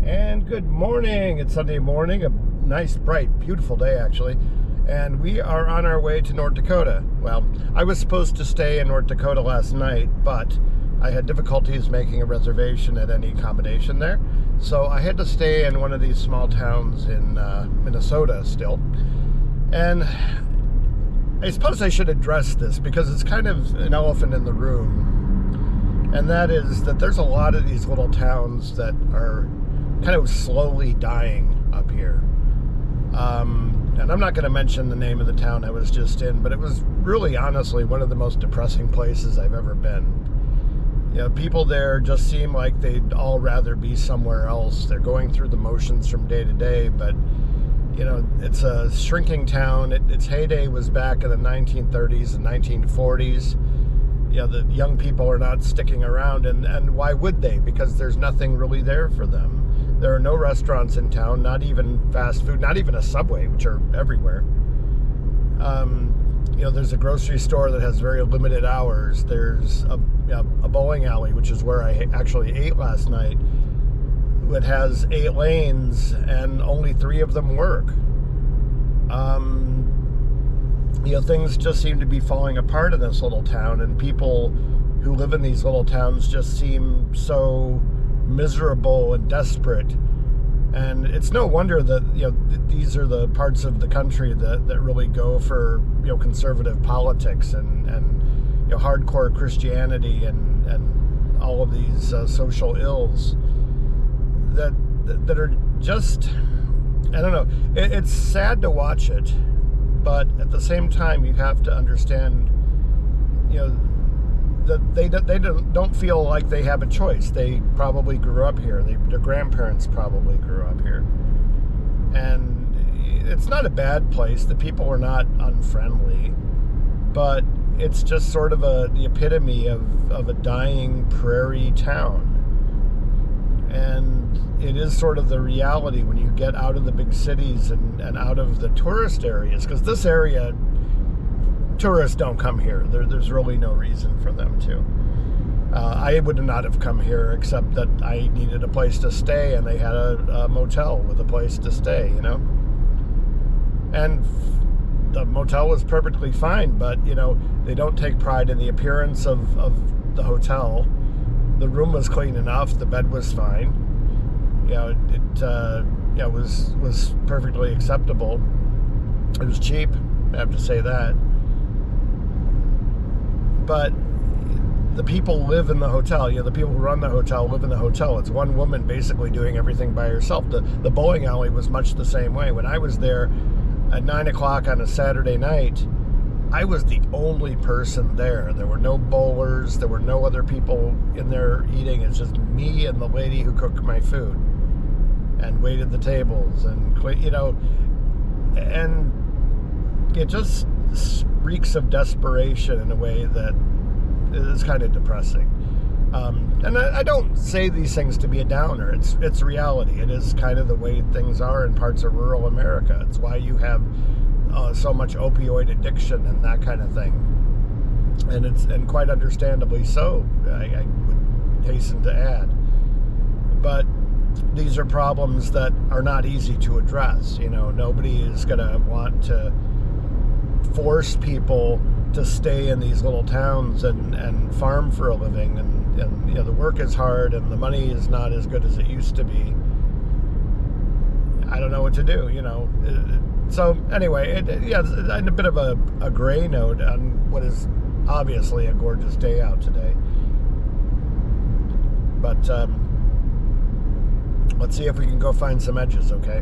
And good morning. It's Sunday morning, a nice, bright, beautiful day actually. And we are on our way to North Dakota. Well, I was supposed to stay in North Dakota last night, but I had difficulties making a reservation at any accommodation there. So I had to stay in one of these small towns in Minnesota still. And I suppose I should address this because it's kind of an elephant in the room. And that is that there's a lot of these little towns that are kind of slowly dying up here. And I'm not going to mention the name of the town I was just in, but it was really honestly one of the most depressing places I've ever been. You know, people there just seem like they'd all rather be somewhere else. They're going through the motions from day to day, but you know, it's a shrinking town. Its heyday was back in the 1930s and 1940s. You know, the young people are not sticking around, and why would they? Because there's nothing really there for them. There are no restaurants in town, not even fast food, not even a Subway, which are everywhere. You know, there's a grocery store that has very limited hours. There's a bowling alley, which is where I actually ate last night. It has 8 lanes, and only 3 of them work. You know, things just seem to be falling apart in this little town, and people who live in these little towns just seem so miserable and desperate. And it's no wonder that, you know, these are the parts of the country that really go for, you know, conservative politics and you know, hardcore Christianity and all of these social ills that are just, I don't know, it's sad to watch it, but at the same time you have to understand, you know, that they don't feel like they have a choice. They probably grew up here. Their grandparents probably grew up here. And it's not a bad place. The people are not unfriendly, but it's just sort of the epitome of a dying prairie town. And it is sort of the reality when you get out of the big cities and out of the tourist areas, because this area, tourists don't come here. There's really no reason for them to. I would not have come here except that I needed a place to stay, and they had a motel with a place to stay, you know. And the motel was perfectly fine, but, you know, they don't take pride in the appearance of the hotel. The room was clean enough. The bed was fine. You know, it was perfectly acceptable. It was cheap, I have to say that. But the people live in the hotel. You know, the people who run the hotel live in the hotel. It's one woman basically doing everything by herself. The bowling alley was much the same way. When I was there at 9 o'clock on a Saturday night, I was the only person there. There were no bowlers. There were no other people in there eating. It's just me and the lady who cooked my food and waited the tables and, you know, and it just reeks of desperation in a way that is kind of depressing. And I don't say these things to be a downer. It's reality. It is kind of the way things are in parts of rural America. It's why you have so much opioid addiction and that kind of thing. And quite understandably so, I would hasten to add. But these are problems that are not easy to address. You know, nobody is going to want to force people to stay in these little towns and farm for a living, and you know, the work is hard and the money is not as good as it used to be. I don't know what to do, you know. So anyway, it's a bit of a gray note on what is obviously a gorgeous day out today. But let's see if we can go find some edges, okay?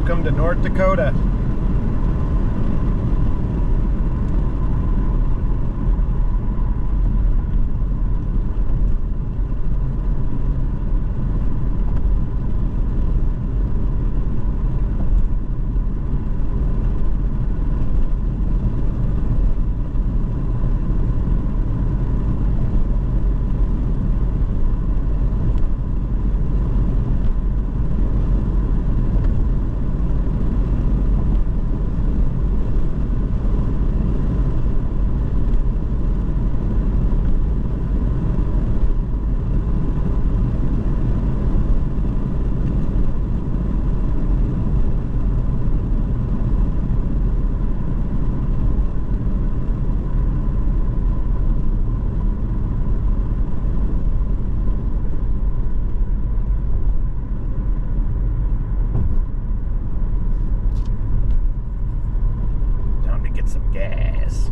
Welcome to North Dakota. Some gas.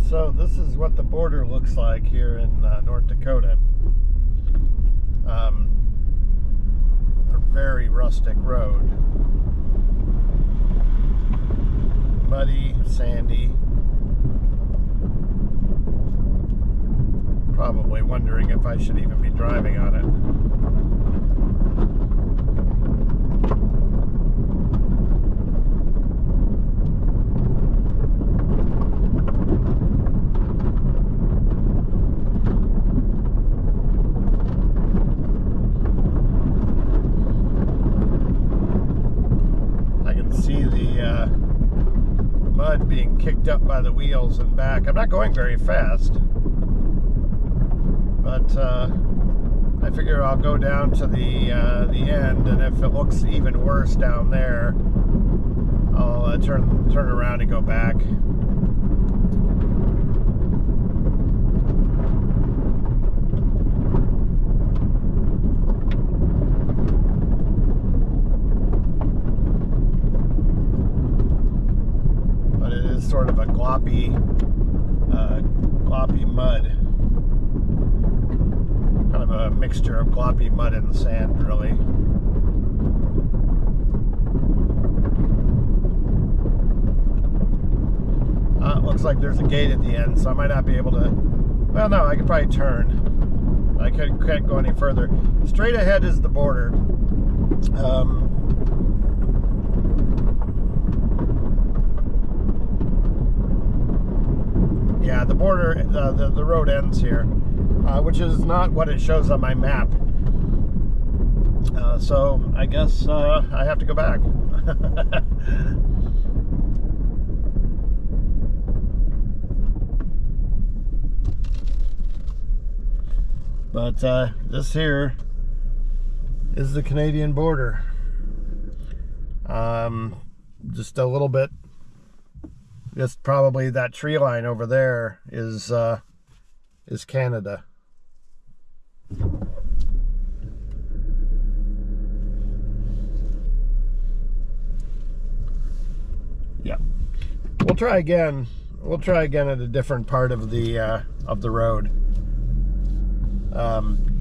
So this is what the border looks like here in North Dakota. A very rustic road. Muddy, sandy. Probably wondering if I should even be driving on it. Mud being kicked up by the wheels and back. I'm not going very fast, but I figure I'll go down to the end, and if it looks even worse down there, I'll turn around and go back. Sort of a gloppy mud. Kind of a mixture of gloppy mud and sand, really. Looks like there's a gate at the end, so I might not be able to... Well, no, I could probably turn. I can't go any further. Straight ahead is the border. Yeah, the border, the road ends here, which is not what it shows on my map. So I guess I have to go back. But this here is the Canadian border. Just a little bit. Just probably that tree line over there is Canada. Yeah, we'll try again. We'll try again at a different part of the road.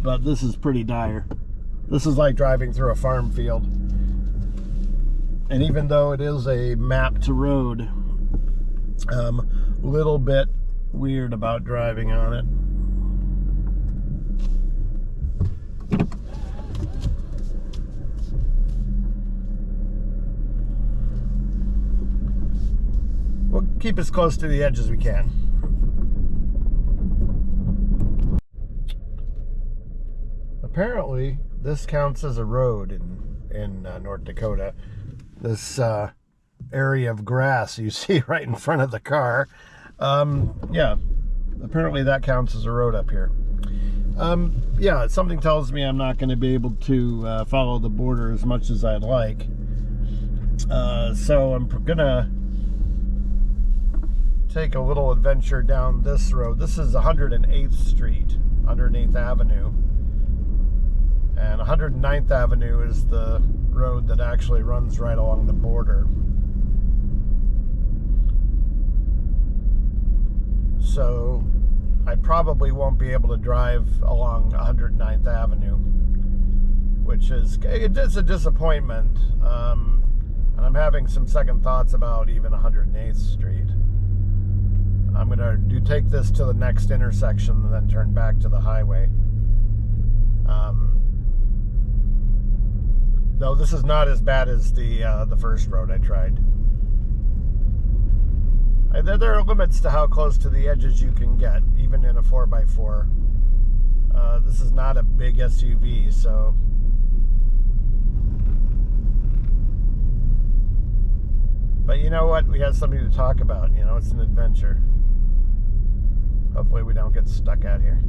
But this is pretty dire. This is like driving through a farm field. And even though it is a mapped road, little bit weird about driving on it. We'll keep as close to the edge as we can. Apparently, this counts as a road in North Dakota. This area of grass you see right in front of the car. Yeah, apparently that counts as a road up here. Yeah, something tells me I'm not going to be able to follow the border as much as I'd like. So I'm gonna take a little adventure down this road. This is 108th Street, 108th Avenue. And 109th Avenue is the road that actually runs right along the border. So I probably won't be able to drive along 109th Avenue. which is it's a disappointment. And I'm having some second thoughts about even 108th Street. I'm gonna take this to the next intersection and then turn back to the highway. Though this is not as bad as the first road I tried. There are limits to how close to the edges you can get, even in a 4x4. This is not a big SUV, so. But you know what? We have something to talk about. You know, it's an adventure. Hopefully we don't get stuck out here.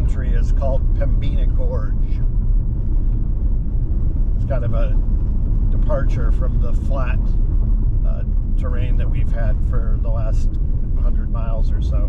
entry is called Pembina Gorge. It's kind of a departure from the flat terrain that we've had for the last 100 miles or so.